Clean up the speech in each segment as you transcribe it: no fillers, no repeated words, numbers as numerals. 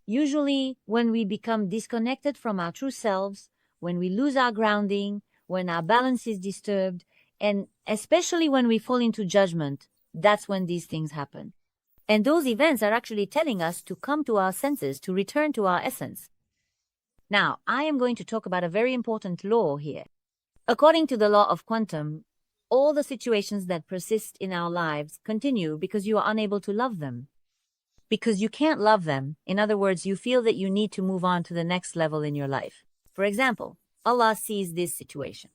Usually, when we become disconnected from our true selves, when we lose our grounding, when our balance is disturbed, and especially when we fall into judgment, that's when these things happen. And those events are actually telling us to come to our senses, to return to our essence. Now, I am going to talk about a very important law here. According to the law of quantum, all the situations that persist in our lives continue because you are unable to love them. Because you can't love them. In other words, you feel that you need to move on to the next level in your life. For example, Allah sees this situation.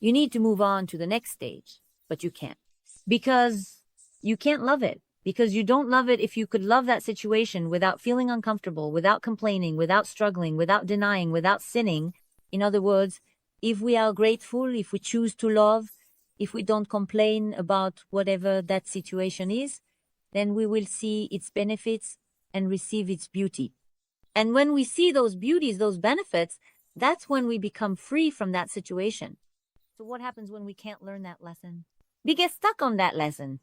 You need to move on to the next stage, but you can't. Because you can't love it. Because you don't love it. If you could love that situation without feeling uncomfortable, without complaining, without struggling, without denying, without sinning. In other words, if we are grateful, if we choose to love, if we don't complain about whatever that situation is, then we will see its benefits and receive its beauty. And when we see those beauties, those benefits, that's when we become free from that situation. So what happens when we can't learn that lesson? We get stuck on that lesson.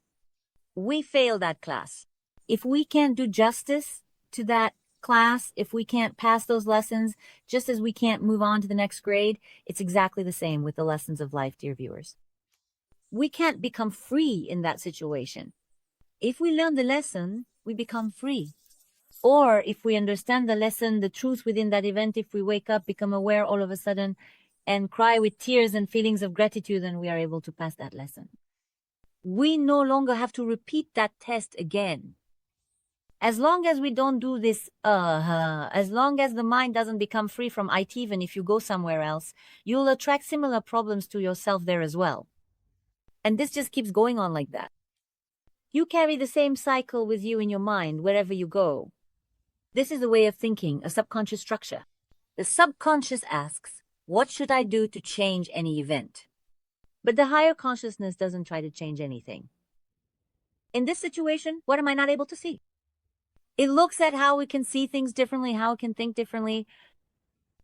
We fail that class. If we can't do justice to that class, if we can't pass those lessons, just as we can't move on to the next grade, it's exactly the same with the lessons of life, dear viewers. We can't become free in that situation. If we learn the lesson, we become free. Or if we understand the lesson, the truth within that event, if we wake up, become aware all of a sudden, and cry with tears and feelings of gratitude, then we are able to pass that lesson. We no longer have to repeat that test again. As long as we don't do this, as long as the mind doesn't become free from it, even if you go somewhere else, you'll attract similar problems to yourself there as well. And this just keeps going on like that. You carry the same cycle with you in your mind wherever you go. This is a way of thinking, a subconscious structure. The subconscious asks, what should I do to change any event? But the higher consciousness doesn't try to change anything. In this situation, what am I not able to see? It looks at how we can see things differently, how we can think differently,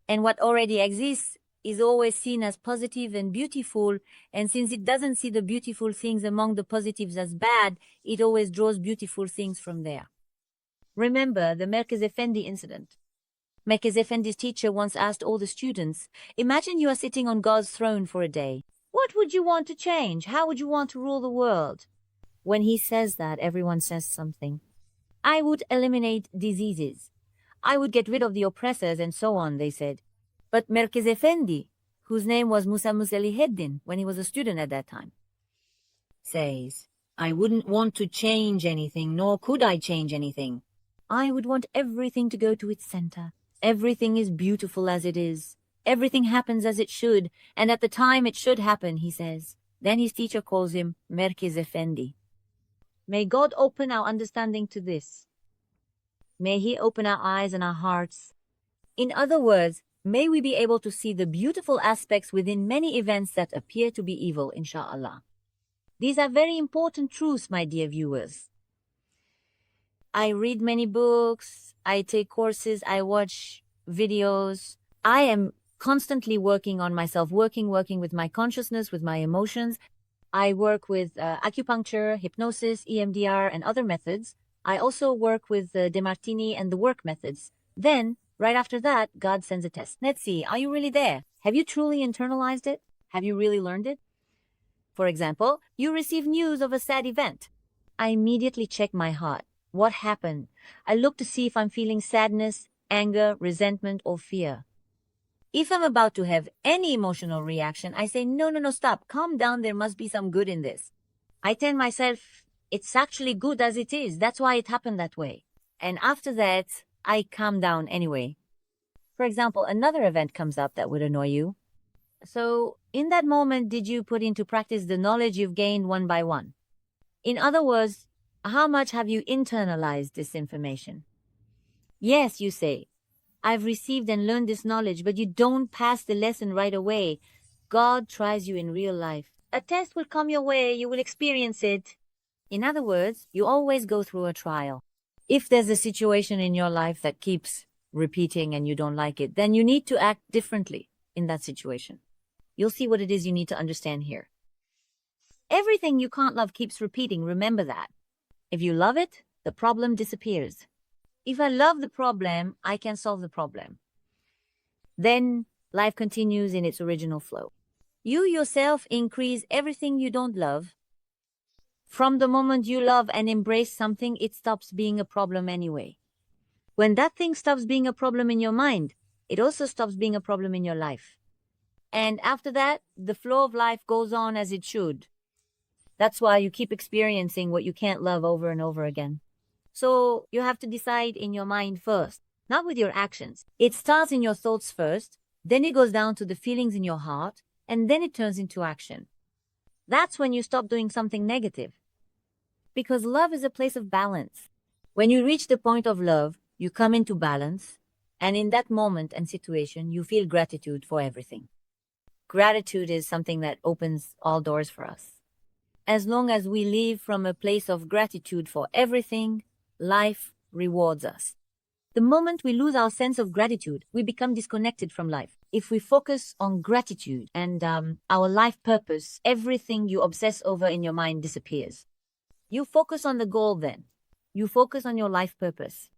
and what already exists is always seen as positive and beautiful, and since it doesn't see the beautiful things among the positives as bad, it always draws beautiful things from there. Remember the Merkez Effendi incident. Merkez Effendi's teacher once asked all the students, imagine you are sitting on God's throne for a day. What would you want to change? How would you want to rule the world? When he says that, everyone says something. I would eliminate diseases. I would get rid of the oppressors and so on, they said. But Merkez Effendi, whose name was Musa Musaliheddin when he was a student at that time, says, I wouldn't want to change anything, nor could I change anything. I would want everything to go to its center. Everything is beautiful as it is. Everything happens as it should, and at the time it should happen, he says. Then his teacher calls him Merkez Effendi. May God open our understanding to this. May He open our eyes and our hearts. In other words, may we be able to see the beautiful aspects within many events that appear to be evil, inshallah. These are very important truths, my dear viewers. I read many books, I take courses, I watch videos. I am constantly working on myself, working with my consciousness, with my emotions. I work with acupuncture, hypnosis, EMDR, and other methods. I also work with DeMartini and the work methods. Then, right after that, God sends a test. Let's see, are you really there? Have you truly internalized it? Have you really learned it? For example, you receive news of a sad event. I immediately check my heart. What happened? I look to see if I'm feeling sadness, anger, resentment, or fear. If I'm about to have any emotional reaction, I say, no, stop, calm down, there must be some good in this. I tell myself, it's actually good as it is, that's why it happened that way. And after that, I calm down anyway. For example, another event comes up that would annoy you. So, in that moment, did you put into practice the knowledge you've gained one by one? In other words, how much have you internalized this information? Yes, you say, I've received and learned this knowledge, but you don't pass the lesson right away. God tries you in real life. A test will come your way, you will experience it. In other words, you always go through a trial. If there's a situation in your life that keeps repeating and you don't like it, then you need to act differently in that situation. You'll see what it is you need to understand here. Everything you can't love keeps repeating, remember that. If you love it, the problem disappears. If I love the problem, I can solve the problem. Then life continues in its original flow. You yourself increase everything you don't love. From the moment you love and embrace something, it stops being a problem anyway. When that thing stops being a problem in your mind, it also stops being a problem in your life. And after that, the flow of life goes on as it should. That's why you keep experiencing what you can't love over and over again. So you have to decide in your mind first, not with your actions. It starts in your thoughts first, then it goes down to the feelings in your heart, and then it turns into action. That's when you stop doing something negative. Because love is a place of balance. When you reach the point of love, you come into balance, and in that moment and situation, you feel gratitude for everything. Gratitude is something that opens all doors for us. As long as we live from a place of gratitude for everything, life rewards us. The moment we lose our sense of gratitude, we become disconnected from life. If we focus on gratitude and our life purpose, everything you obsess over in your mind disappears. You focus on the goal then. You focus on your life purpose.